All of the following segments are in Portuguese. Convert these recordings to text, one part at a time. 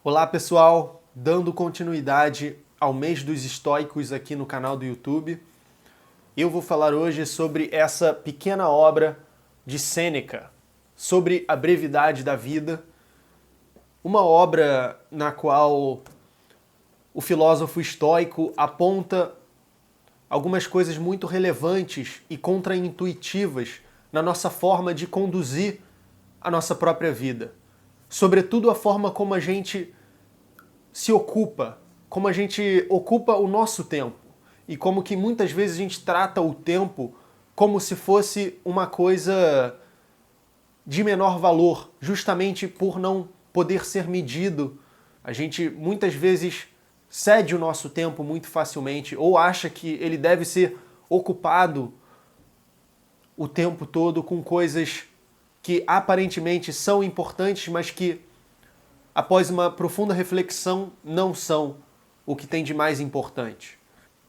Olá pessoal, dando continuidade ao mês dos estoicos aqui no canal do YouTube, eu vou falar hoje sobre essa pequena obra de Sêneca, sobre a brevidade da vida, uma obra na qual o filósofo estoico aponta algumas coisas muito relevantes e contraintuitivas na nossa forma de conduzir a nossa própria vida. Sobretudo a forma como a gente se ocupa, como a gente ocupa o nosso tempo e como que muitas vezes a gente trata o tempo como se fosse uma coisa de menor valor, justamente por não poder ser medido. A gente muitas vezes cede o nosso tempo muito facilmente ou acha que ele deve ser ocupado o tempo todo com coisas que aparentemente são importantes, mas que após uma profunda reflexão, não são o que tem de mais importante.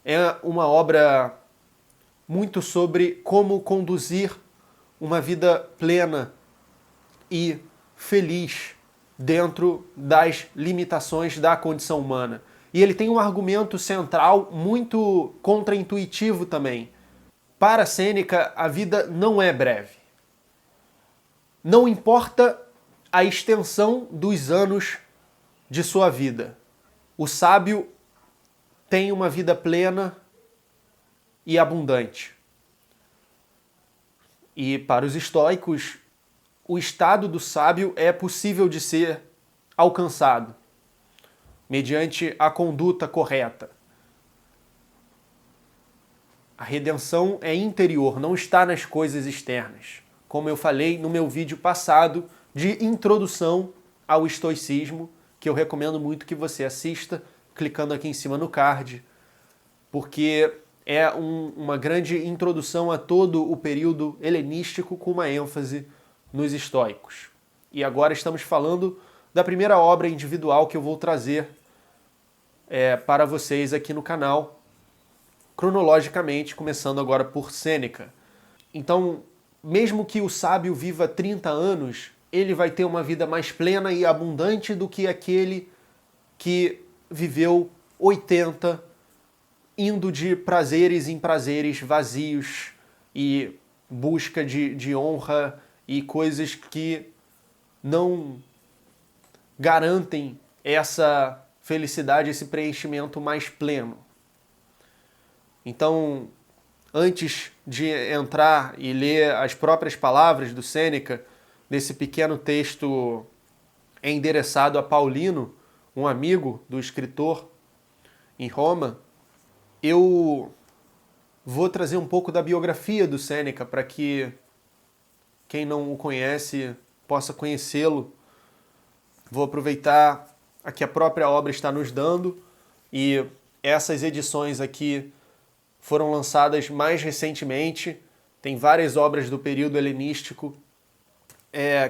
É uma obra muito sobre como conduzir uma vida plena e feliz dentro das limitações da condição humana. E ele tem um argumento central muito contraintuitivo também. Para Sêneca, a vida não é breve. Não importa a extensão dos anos de sua vida. O sábio tem uma vida plena e abundante. E para os estoicos, o estado do sábio é possível de ser alcançado mediante a conduta correta. A redenção é interior, não está nas coisas externas. Como eu falei no meu vídeo passado de introdução ao estoicismo, que eu recomendo muito que você assista, clicando aqui em cima no card, porque é uma grande introdução a todo o período helenístico com uma ênfase nos estoicos. E agora estamos falando da primeira obra individual que eu vou trazer para vocês aqui no canal, cronologicamente, começando agora por Sêneca. Então, mesmo que o sábio viva 30 anos, ele vai ter uma vida mais plena e abundante do que aquele que viveu 80, indo de prazeres em prazeres vazios e busca de honra e coisas que não garantem essa felicidade, esse preenchimento mais pleno. Então, antes de entrar e ler as próprias palavras do Sêneca, nesse pequeno texto endereçado a Paulino, um amigo do escritor em Roma, eu vou trazer um pouco da biografia do Sêneca para que quem não o conhece possa conhecê-lo. Vou aproveitar a que a própria obra está nos dando e essas edições aqui foram lançadas mais recentemente. Tem várias obras do período helenístico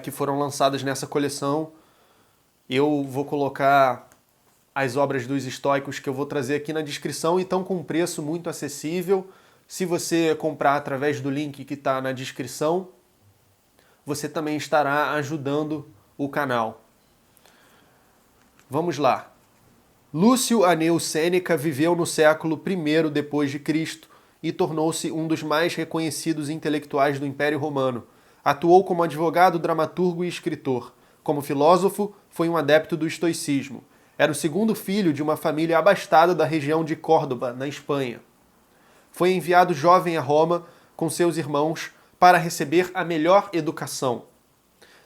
que foram lançadas nessa coleção. Eu vou colocar as obras dos estoicos que eu vou trazer aqui na descrição e estão com um preço muito acessível. Se você comprar através do link que está na descrição, você também estará ajudando o canal. Vamos lá. Lúcio Aneu Sêneca viveu no século I depois de Cristo e tornou-se um dos mais reconhecidos intelectuais do Império Romano. Atuou como advogado, dramaturgo e escritor. Como filósofo, foi um adepto do estoicismo. Era o segundo filho de uma família abastada da região de Córdoba, na Espanha. Foi enviado jovem a Roma com seus irmãos para receber a melhor educação.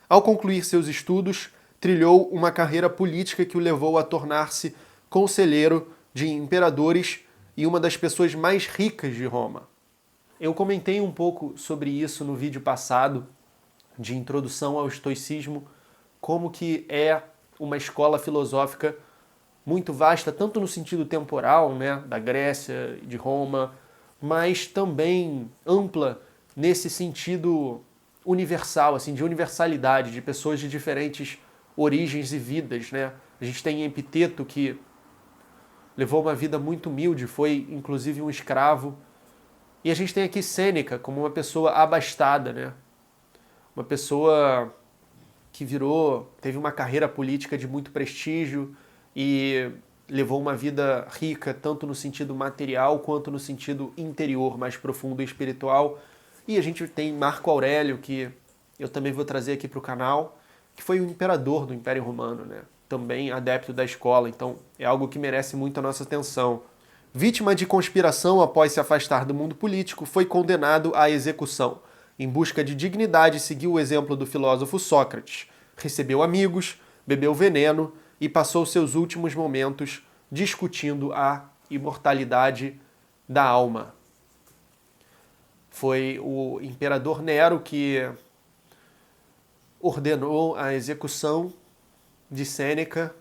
Ao concluir seus estudos, trilhou uma carreira política que o levou a tornar-se conselheiro de imperadores e uma das pessoas mais ricas de Roma. Eu comentei um pouco sobre isso no vídeo passado, de introdução ao estoicismo, como que é uma escola filosófica muito vasta, tanto no sentido temporal, né, da Grécia, de Roma, mas também ampla nesse sentido universal, assim, de universalidade, de pessoas de diferentes origens e vidas, né? A gente tem Epiteto, que levou uma vida muito humilde, foi inclusive um escravo. E a gente tem aqui Sêneca como uma pessoa abastada, né? Uma pessoa que teve uma carreira política de muito prestígio e levou uma vida rica, tanto no sentido material quanto no sentido interior, mais profundo e espiritual. E a gente tem Marco Aurélio, que eu também vou trazer aqui para o canal, que foi o imperador do Império Romano, né? Também adepto da escola, então é algo que merece muito a nossa atenção. Vítima de conspiração após se afastar do mundo político, foi condenado à execução. Em busca de dignidade, seguiu o exemplo do filósofo Sócrates. Recebeu amigos, bebeu veneno e passou seus últimos momentos discutindo a imortalidade da alma. Foi o imperador Nero que ordenou a execução de Sêneca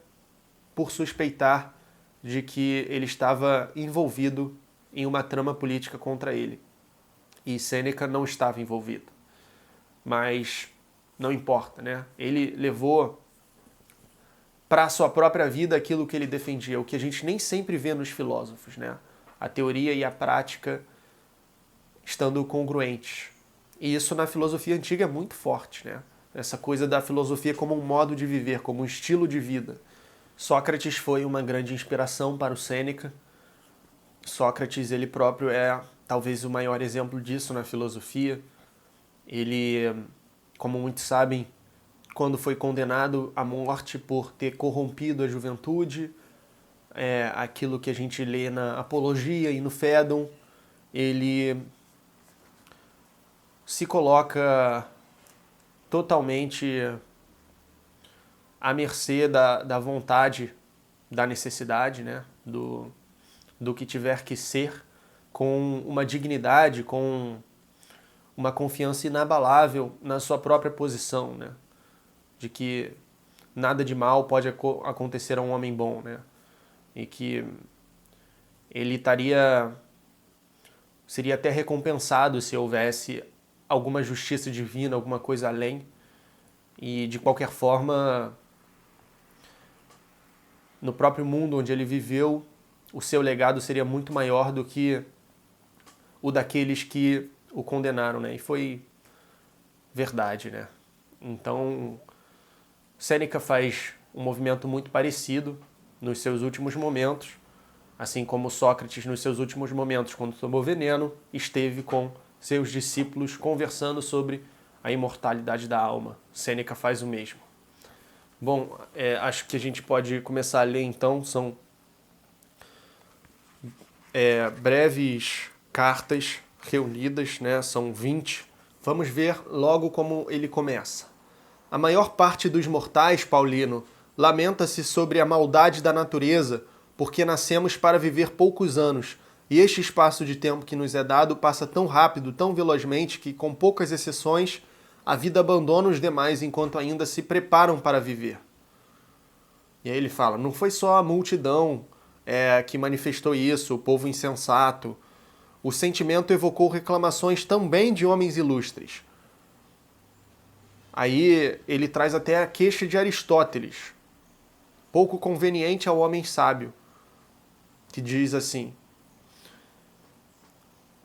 por suspeitar de que ele estava envolvido em uma trama política contra ele. E Sêneca não estava envolvido. Mas não importa, né? Ele levou para a sua própria vida aquilo que ele defendia, o que a gente nem sempre vê nos filósofos, né? A teoria e a prática estando congruentes. E isso na filosofia antiga é muito forte, né? Essa coisa da filosofia como um modo de viver, como um estilo de vida. Sócrates foi uma grande inspiração para o Sêneca. Sócrates, ele próprio é talvez o maior exemplo disso na filosofia. Ele, como muitos sabem, quando foi condenado à morte por ter corrompido a juventude, aquilo que a gente lê na Apologia e no Fédon, ele se coloca totalmente à mercê da vontade, da necessidade, né? do que tiver que ser, com uma dignidade, com uma confiança inabalável na sua própria posição, né? De que nada de mal pode acontecer a um homem bom, né? E que ele seria até recompensado se houvesse alguma justiça divina, alguma coisa além. E, de qualquer forma, no próprio mundo onde ele viveu, o seu legado seria muito maior do que o daqueles que o condenaram, né? E foi verdade, né? Então, Sêneca faz um movimento muito parecido nos seus últimos momentos, assim como Sócrates, nos seus últimos momentos, quando tomou veneno, esteve com seus discípulos conversando sobre a imortalidade da alma. Sêneca faz o mesmo. Bom, acho que a gente pode começar a ler então, são breves cartas reunidas, né? São 20. Vamos ver logo como ele começa. A maior parte dos mortais, Paulino, lamenta-se sobre a maldade da natureza, porque nascemos para viver poucos anos, e este espaço de tempo que nos é dado passa tão rápido, tão velozmente, que, com poucas exceções, a vida abandona os demais enquanto ainda se preparam para viver. E aí ele fala, não foi só a multidão que manifestou isso, o povo insensato. O sentimento evocou reclamações também de homens ilustres. Aí ele traz até a queixa de Aristóteles, pouco conveniente ao homem sábio, que diz assim,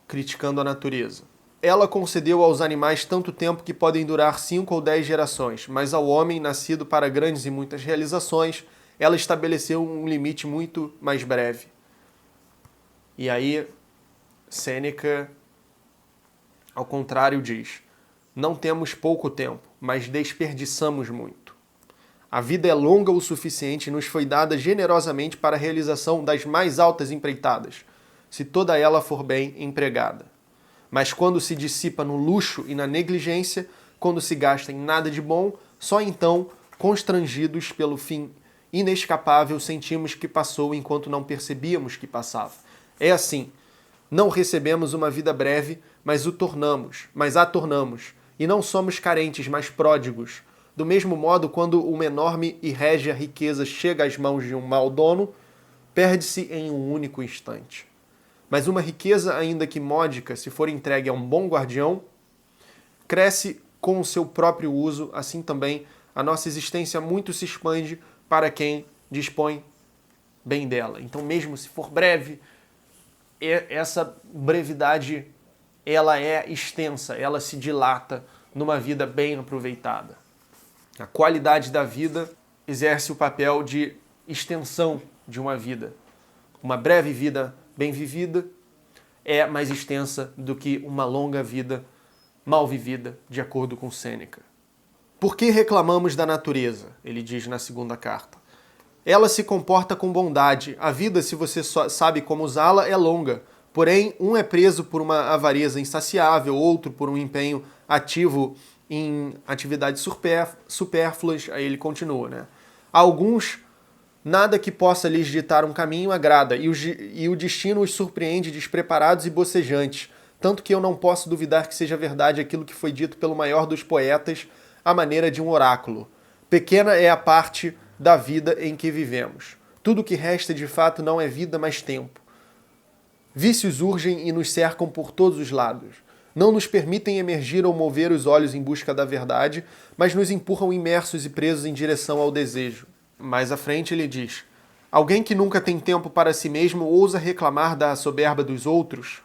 criticando a natureza. Ela concedeu aos animais tanto tempo que podem durar 5 ou 10 gerações, mas ao homem, nascido para grandes e muitas realizações, ela estabeleceu um limite muito mais breve. E aí, Sêneca, ao contrário, diz, não temos pouco tempo, mas desperdiçamos muito. A vida é longa o suficiente e nos foi dada generosamente para a realização das mais altas empreitadas, se toda ela for bem empregada. Mas quando se dissipa no luxo e na negligência, quando se gasta em nada de bom, só então, constrangidos pelo fim inescapável, sentimos que passou enquanto não percebíamos que passava. É assim, não recebemos uma vida breve, mas a tornamos, e não somos carentes, mas pródigos. Do mesmo modo, quando uma enorme e régia riqueza chega às mãos de um mau dono, perde-se em um único instante. Mas uma riqueza, ainda que módica, se for entregue a um bom guardião, cresce com o seu próprio uso, assim também a nossa existência muito se expande para quem dispõe bem dela. Então, mesmo se for breve, essa brevidade ela é extensa, ela se dilata numa vida bem aproveitada. A qualidade da vida exerce o papel de extensão de uma vida. Uma breve vida bem vivida é mais extensa do que uma longa vida mal vivida, de acordo com Sêneca. Por que reclamamos da natureza? Ele diz na segunda carta. Ela se comporta com bondade. A vida, se você só sabe como usá-la, é longa. Porém, um é preso por uma avareza insaciável, outro por um empenho ativo em atividades supérfluas. Aí ele continua, né? A alguns, nada que possa lhes ditar um caminho agrada, e o destino os surpreende despreparados e bocejantes, tanto que eu não posso duvidar que seja verdade aquilo que foi dito pelo maior dos poetas, à maneira de um oráculo. Pequena é a parte da vida em que vivemos. Tudo o que resta de fato não é vida, mas tempo. Vícios urgem e nos cercam por todos os lados. Não nos permitem emergir ou mover os olhos em busca da verdade, mas nos empurram imersos e presos em direção ao desejo. Mais à frente ele diz: alguém que nunca tem tempo para si mesmo ousa reclamar da soberba dos outros?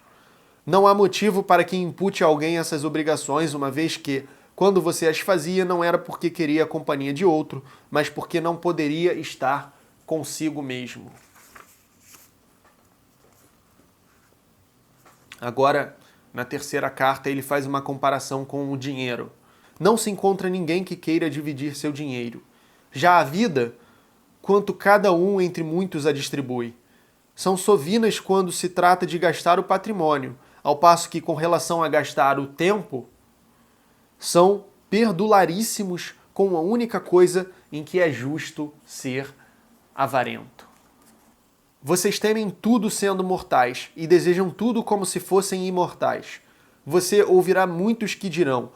Não há motivo para que impute a alguém essas obrigações, uma vez que, quando você as fazia, não era porque queria a companhia de outro, mas porque não poderia estar consigo mesmo. Agora, na terceira carta, ele faz uma comparação com o dinheiro. Não se encontra ninguém que queira dividir seu dinheiro. Já a vida, quanto cada um entre muitos a distribui. São sovinas quando se trata de gastar o patrimônio, ao passo que, com relação a gastar o tempo, são perdularíssimos com a única coisa em que é justo ser avarento. Vocês temem tudo sendo mortais e desejam tudo como se fossem imortais. Você ouvirá muitos que dirão: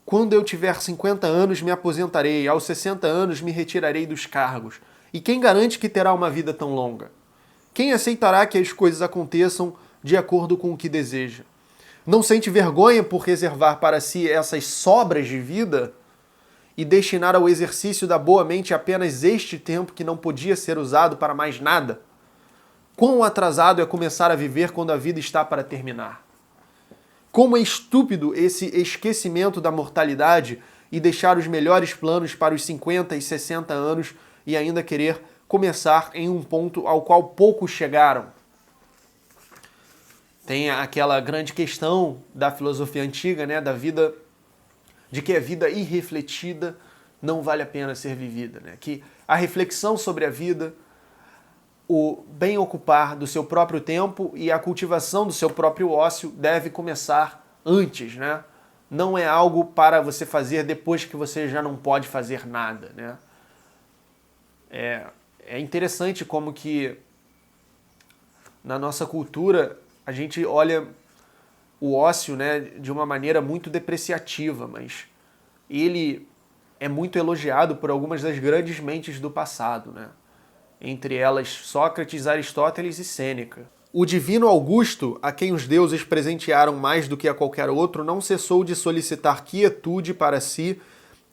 quando eu tiver 50 anos me aposentarei, aos 60 anos me retirarei dos cargos. E quem garante que terá uma vida tão longa? Quem aceitará que as coisas aconteçam de acordo com o que deseja? Não sente vergonha por reservar para si essas sobras de vida e destinar ao exercício da boa mente apenas este tempo que não podia ser usado para mais nada? Quão atrasado é começar a viver quando a vida está para terminar? Como é estúpido esse esquecimento da mortalidade e deixar os melhores planos para os 50 e 60 anos e ainda querer começar em um ponto ao qual poucos chegaram. Tem aquela grande questão da filosofia antiga, né, da vida, de que a vida irrefletida não vale a pena ser vivida, né? Que a reflexão sobre a vida, o bem ocupar do seu próprio tempo e a cultivação do seu próprio ócio deve começar antes, né? Não é algo para você fazer depois que você já não pode fazer nada, né? É interessante como que na nossa cultura a gente olha o ócio, né, de uma maneira muito depreciativa, mas ele é muito elogiado por algumas das grandes mentes do passado, né? Entre elas Sócrates, Aristóteles e Sêneca. O divino Augusto, a quem os deuses presentearam mais do que a qualquer outro, não cessou de solicitar quietude para si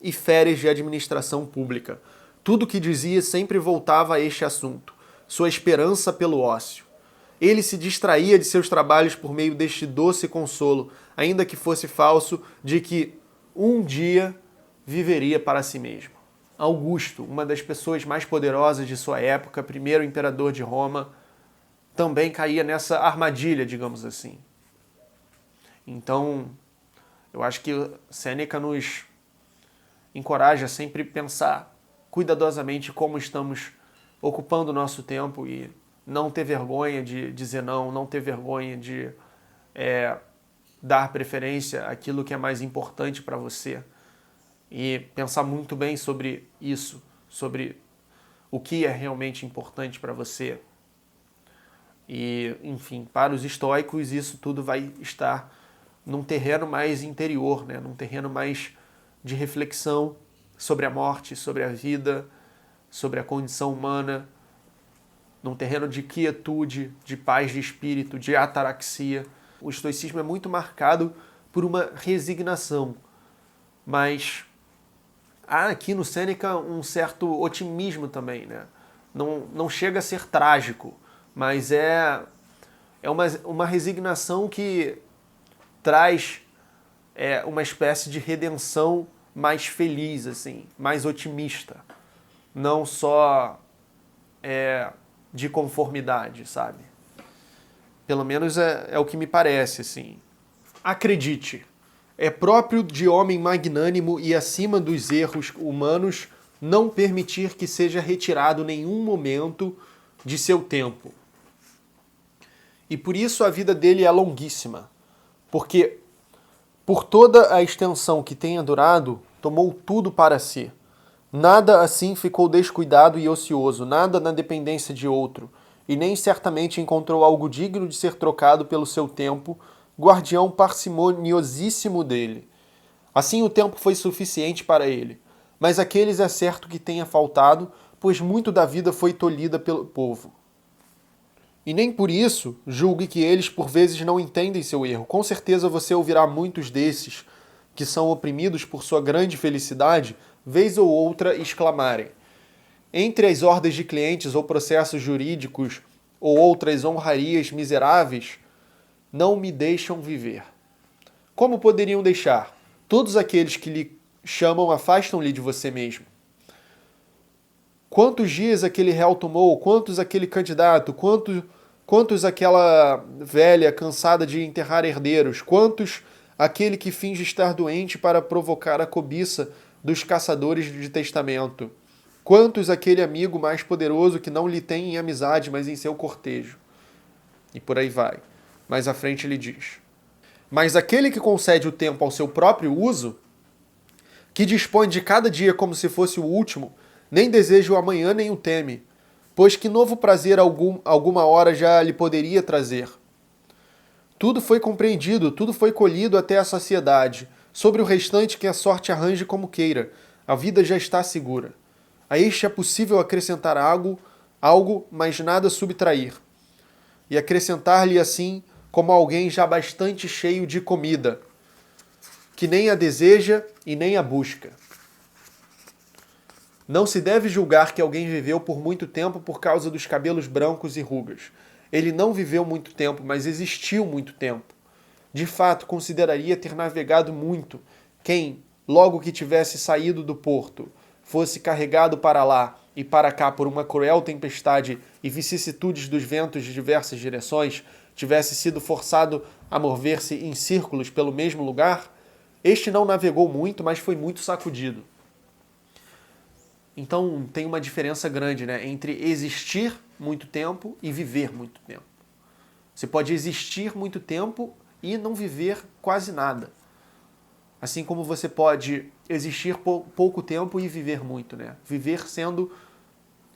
e férias de administração pública. Tudo o que dizia sempre voltava a este assunto, sua esperança pelo ócio. Ele se distraía de seus trabalhos por meio deste doce consolo, ainda que fosse falso, de que um dia viveria para si mesmo. Augusto, uma das pessoas mais poderosas de sua época, primeiro imperador de Roma, também caía nessa armadilha, digamos assim. Então, eu acho que Sêneca nos encoraja a sempre pensar cuidadosamente como estamos ocupando o nosso tempo e não ter vergonha de dizer não, não ter vergonha de dar preferência àquilo que é mais importante para você e pensar muito bem sobre isso, sobre o que é realmente importante para você. E, enfim, para os estoicos isso tudo vai estar num terreno mais interior, né? Num terreno mais de reflexão sobre a morte, sobre a vida, sobre a condição humana, num terreno de quietude, de paz de espírito, de ataraxia. O estoicismo é muito marcado por uma resignação, mas há aqui no Sêneca um certo otimismo também, né? Não chega a ser trágico, mas é uma resignação que traz uma espécie de redenção mais feliz, assim, mais otimista. Não só de conformidade, sabe? Pelo menos é o que me parece, assim. Acredite, é próprio de homem magnânimo e acima dos erros humanos não permitir que seja retirado nenhum momento de seu tempo. E por isso a vida dele é longuíssima, porque por toda a extensão que tenha durado, tomou tudo para si. Nada assim ficou descuidado e ocioso, nada na dependência de outro, e nem certamente encontrou algo digno de ser trocado pelo seu tempo, guardião parcimoniosíssimo dele. Assim o tempo foi suficiente para ele, mas aqueles é certo que tenha faltado, pois muito da vida foi tolhida pelo povo. E nem por isso julgue que eles por vezes não entendem seu erro. Com certeza você ouvirá muitos desses, que são oprimidos por sua grande felicidade, vez ou outra exclamarem: entre as hordas de clientes ou processos jurídicos ou outras honrarias miseráveis, não me deixam viver. Como poderiam deixar? Todos aqueles que lhe chamam afastam-lhe de você mesmo. Quantos dias aquele réu tomou? Quantos aquele candidato? Quantos aquela velha cansada de enterrar herdeiros? Quantos aquele que finge estar doente para provocar a cobiça dos caçadores de testamento? Quantos aquele amigo mais poderoso que não lhe tem em amizade, mas em seu cortejo? E por aí vai. Mais à frente ele diz: mas aquele que concede o tempo ao seu próprio uso, que dispõe de cada dia como se fosse o último, nem deseja o amanhã nem o teme, pois que novo prazer alguma hora já lhe poderia trazer. Tudo foi compreendido, tudo foi colhido até a saciedade. Sobre o restante que a sorte arranje como queira, a vida já está segura. A este é possível acrescentar algo, mas nada subtrair. E acrescentar-lhe assim como alguém já bastante cheio de comida, que nem a deseja e nem a busca. Não se deve julgar que alguém viveu por muito tempo por causa dos cabelos brancos e rugas. Ele não viveu muito tempo, mas existiu muito tempo. De fato, consideraria ter navegado muito quem, logo que tivesse saído do porto, fosse carregado para lá e para cá por uma cruel tempestade e vicissitudes dos ventos de diversas direções, tivesse sido forçado a mover-se em círculos pelo mesmo lugar, este não navegou muito, mas foi muito sacudido. Então tem uma diferença grande, né, entre existir muito tempo e viver muito tempo. Você pode existir muito tempo e não viver quase nada. Assim como você pode existir pouco tempo e viver muito, né? Viver sendo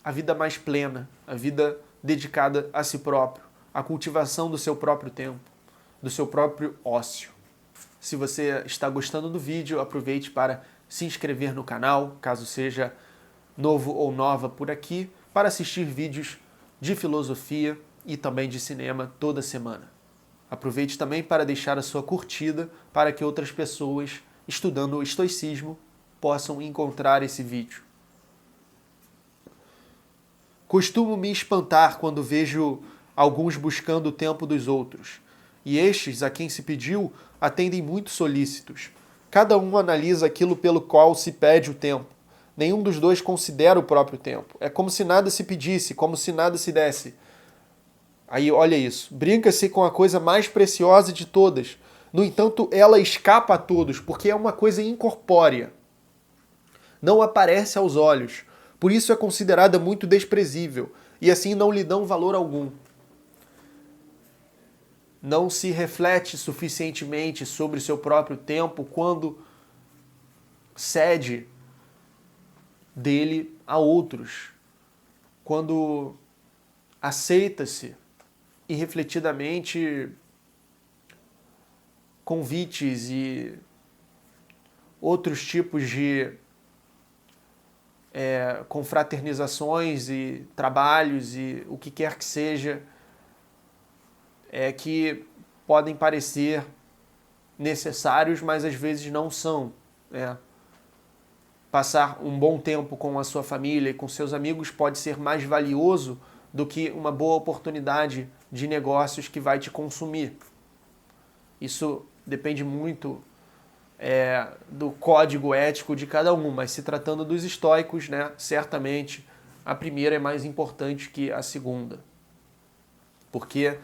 a vida mais plena, a vida dedicada a si próprio, a cultivação do seu próprio tempo, do seu próprio ócio. Se você está gostando do vídeo, aproveite para se inscrever no canal, caso seja novo ou nova por aqui, para assistir vídeos de filosofia e também de cinema toda semana. Aproveite também para deixar a sua curtida para que outras pessoas estudando o estoicismo possam encontrar esse vídeo. Costumo me espantar quando vejo alguns buscando o tempo dos outros, e estes, a quem se pediu, atendem muito solícitos. Cada um analisa aquilo pelo qual se pede o tempo. Nenhum dos dois considera o próprio tempo. É como se nada se pedisse, como se nada se desse. Aí, olha isso. Brinca-se com a coisa mais preciosa de todas. No entanto, ela escapa a todos, porque é uma coisa incorpórea. Não aparece aos olhos. Por isso é considerada muito desprezível. E assim não lhe dão valor algum. Não se reflete suficientemente sobre o seu próprio tempo quando cede dele a outros, quando aceita-se irrefletidamente convites e outros tipos de confraternizações e trabalhos e o que quer que seja, que podem parecer necessários, mas às vezes não são, né? Passar um bom tempo com a sua família e com seus amigos pode ser mais valioso do que uma boa oportunidade de negócios que vai te consumir. Isso depende muito do código ético de cada um, mas se tratando dos estoicos, né, certamente a primeira é mais importante que a segunda. Porque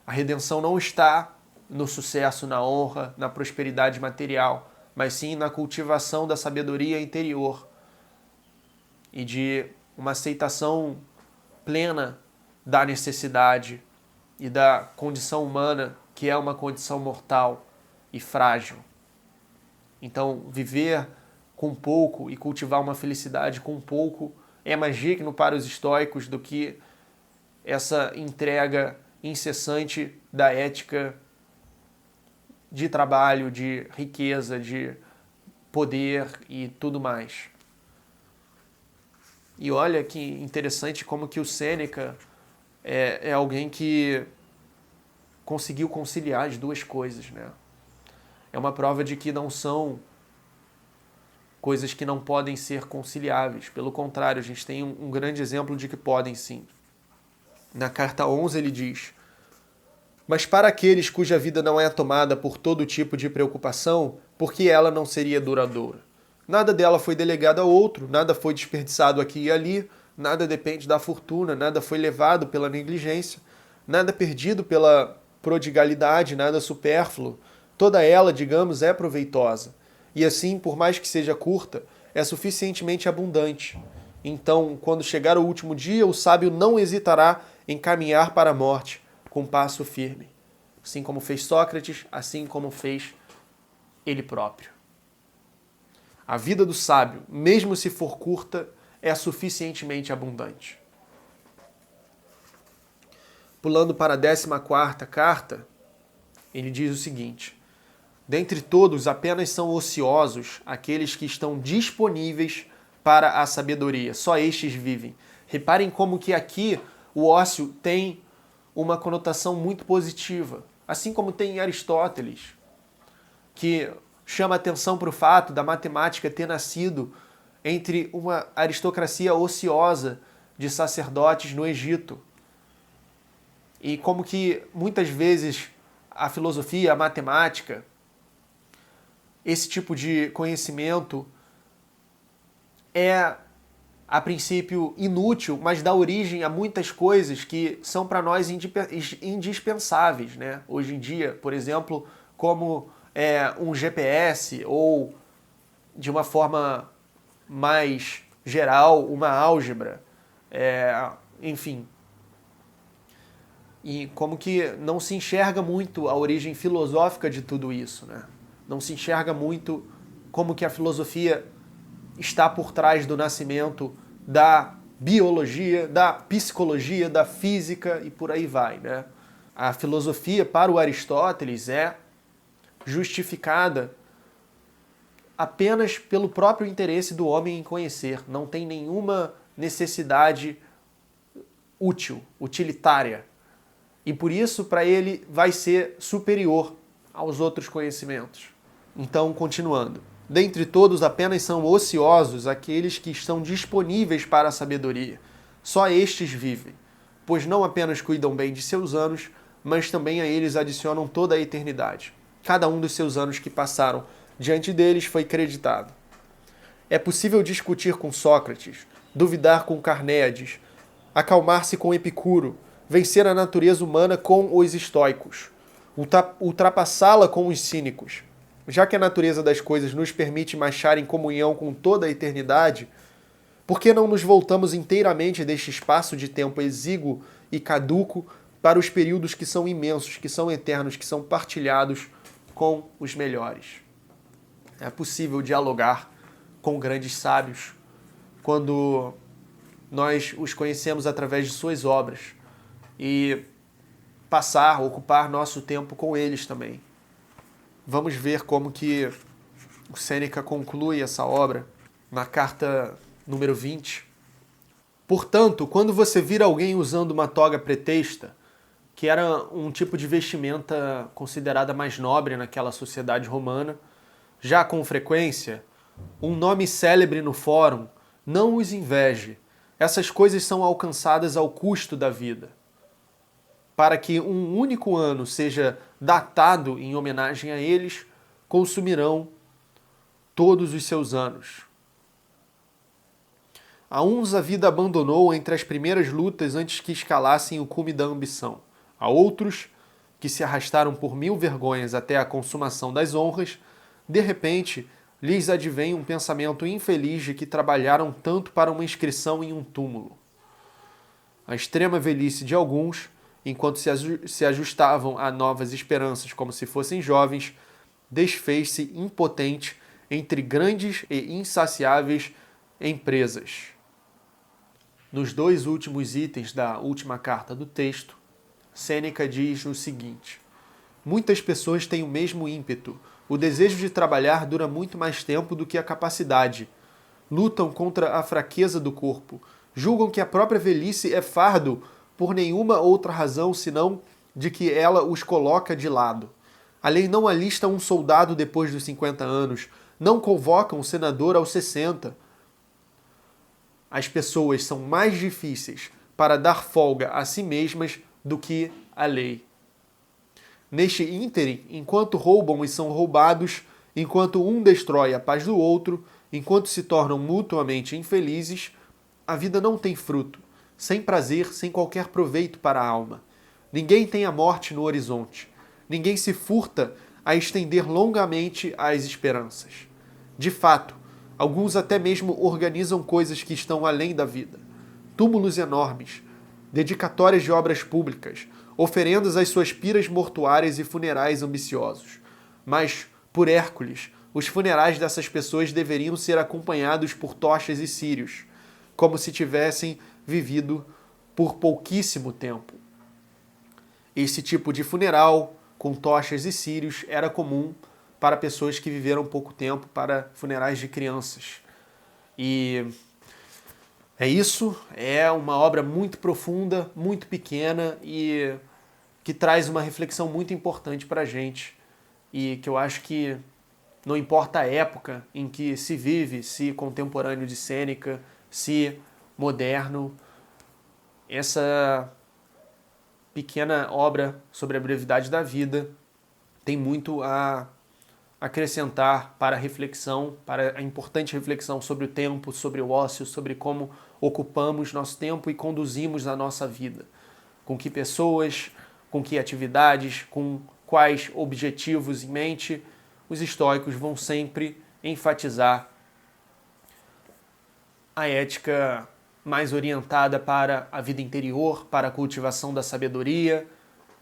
a redenção não está no sucesso, na honra, na prosperidade material, mas sim na cultivação da sabedoria interior e de uma aceitação plena da necessidade e da condição humana, que é uma condição mortal e frágil. Então, viver com pouco e cultivar uma felicidade com pouco é mais digno para os estoicos do que essa entrega incessante da ética de trabalho, de riqueza, de poder e tudo mais. E olha que interessante como que o Sêneca é alguém que conseguiu conciliar as duas coisas, né? É uma prova de que não são coisas que não podem ser conciliáveis. Pelo contrário, a gente tem um grande exemplo de que podem sim. Na carta 11 ele diz: mas para aqueles cuja vida não é tomada por todo tipo de preocupação, porque ela não seria duradoura. Nada dela foi delegado a outro, nada foi desperdiçado aqui e ali, nada depende da fortuna, nada foi levado pela negligência, nada perdido pela prodigalidade, nada supérfluo. Toda ela, digamos, é proveitosa. E assim, por mais que seja curta, é suficientemente abundante. Então, quando chegar o último dia, o sábio não hesitará em caminhar para a morte com passo firme. Assim como fez Sócrates, assim como fez ele próprio. A vida do sábio, mesmo se for curta, é suficientemente abundante. Pulando para a 14ª carta, ele diz o seguinte: dentre todos, apenas são ociosos aqueles que estão disponíveis para a sabedoria. Só estes vivem. Reparem como que aqui o ócio tem uma conotação muito positiva. Assim como tem em Aristóteles, que chama atenção para o fato da matemática ter nascido entre uma aristocracia ociosa de sacerdotes no Egito. E como que muitas vezes a filosofia, a matemática, esse tipo de conhecimento é, a princípio, inútil, mas dá origem a muitas coisas que são para nós indispensáveis, né? Hoje em dia, por exemplo, como um GPS ou, de uma forma mais geral, uma álgebra, enfim. E como que não se enxerga muito a origem filosófica de tudo isso, né? Não se enxerga muito como que a filosofia está por trás do nascimento da biologia, da psicologia, da física e por aí vai, né? A filosofia, para o Aristóteles, é justificada apenas pelo próprio interesse do homem em conhecer. Não tem nenhuma necessidade útil, utilitária. E por isso, para ele, vai ser superior aos outros conhecimentos. Então, continuando. Dentre todos, apenas são ociosos aqueles que estão disponíveis para a sabedoria. Só estes vivem, pois não apenas cuidam bem de seus anos, mas também a eles adicionam toda a eternidade. Cada um dos seus anos que passaram diante deles foi creditado. É possível discutir com Sócrates, duvidar com Carnéades, acalmar-se com Epicuro, vencer a natureza humana com os estoicos, ultrapassá-la com os cínicos. Já que a natureza das coisas nos permite marchar em comunhão com toda a eternidade, por que não nos voltamos inteiramente deste espaço de tempo exíguo e caduco para os períodos que são imensos, que são eternos, que são partilhados com os melhores? É possível dialogar com grandes sábios quando nós os conhecemos através de suas obras e ocupar nosso tempo com eles também. Vamos ver como que o Sêneca conclui essa obra na carta número 20. Portanto, quando você vir alguém usando uma toga pretexta, que era um tipo de vestimenta considerada mais nobre naquela sociedade romana, já com frequência, um nome célebre no fórum, não os inveje. Essas coisas são alcançadas ao custo da vida. Para que um único ano seja datado em homenagem a eles, consumirão todos os seus anos. A uns a vida abandonou entre as primeiras lutas antes que escalassem o cume da ambição. A outros, que se arrastaram por 1000 vergonhas até a consumação das honras, de repente lhes advém um pensamento infeliz de que trabalharam tanto para uma inscrição em um túmulo. A extrema velhice de alguns, enquanto se ajustavam a novas esperanças como se fossem jovens, desfez-se impotente entre grandes e insaciáveis empresas. Nos 2 últimos itens da última carta do texto, Sêneca diz o seguinte: muitas pessoas têm o mesmo ímpeto. O desejo de trabalhar dura muito mais tempo do que a capacidade. Lutam contra a fraqueza do corpo. Julgam que a própria velhice é fardo por nenhuma outra razão senão de que ela os coloca de lado. A lei não alista um soldado depois dos 50 anos, não convoca um senador aos 60. As pessoas são mais difíceis para dar folga a si mesmas do que a lei. Neste ínterim, enquanto roubam e são roubados, enquanto um destrói a paz do outro, enquanto se tornam mutuamente infelizes, a vida não tem fruto, sem prazer, sem qualquer proveito para a alma. Ninguém tem a morte no horizonte. Ninguém se furta a estender longamente as esperanças. De fato, alguns até mesmo organizam coisas que estão além da vida. Túmulos enormes, dedicatórias de obras públicas, oferendas às suas piras mortuárias e funerais ambiciosos. Mas, por Hércules, os funerais dessas pessoas deveriam ser acompanhados por tochas e círios, como se tivessem vivido por pouquíssimo tempo. Esse tipo de funeral, com tochas e círios, era comum para pessoas que viveram pouco tempo, para funerais de crianças. E é isso, é uma obra muito profunda, muito pequena e que traz uma reflexão muito importante para a gente e que eu acho que não importa a época em que se vive, se contemporâneo de Sêneca, se moderno, essa pequena obra sobre a brevidade da vida tem muito a acrescentar para a reflexão, para a importante reflexão sobre o tempo, sobre o ócio, sobre como ocupamos nosso tempo e conduzimos a nossa vida. Com que pessoas, com que atividades, com quais objetivos em mente, os estoicos vão sempre enfatizar a ética mais orientada para a vida interior, para a cultivação da sabedoria,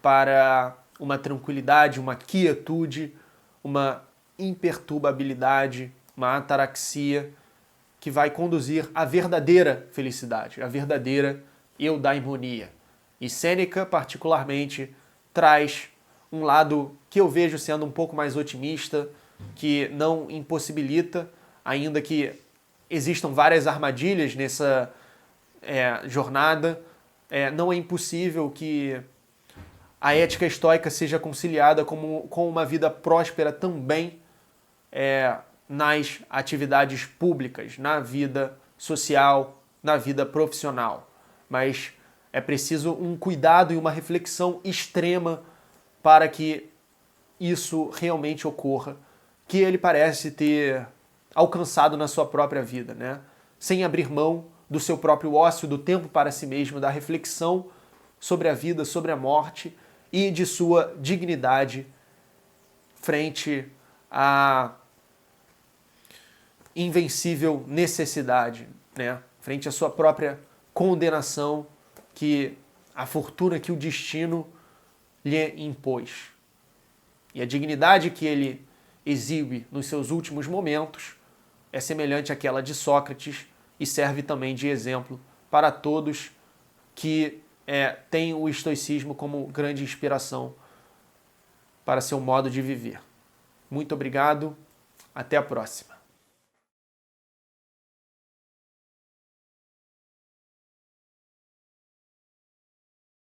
para uma tranquilidade, uma quietude, uma imperturbabilidade, uma ataraxia que vai conduzir à verdadeira felicidade, à verdadeira eudaimonia. E Sêneca, particularmente, traz um lado que eu vejo sendo um pouco mais otimista, que não impossibilita, ainda que existam várias armadilhas nessa jornada, não é impossível que a ética estoica seja conciliada com uma vida próspera também nas atividades públicas, na vida social, na vida profissional. Mas é preciso um cuidado e uma reflexão extrema para que isso realmente ocorra, que ele parece ter alcançado na sua própria vida, né? Sem abrir mão do seu próprio ócio, do tempo para si mesmo, da reflexão sobre a vida, sobre a morte e de sua dignidade frente à invencível necessidade, né? Frente à sua própria condenação que a fortuna, que o destino lhe impôs. E a dignidade que ele exibe nos seus últimos momentos é semelhante àquela de Sócrates e serve também de exemplo para todos que têm o estoicismo como grande inspiração para seu modo de viver. Muito obrigado, até a próxima.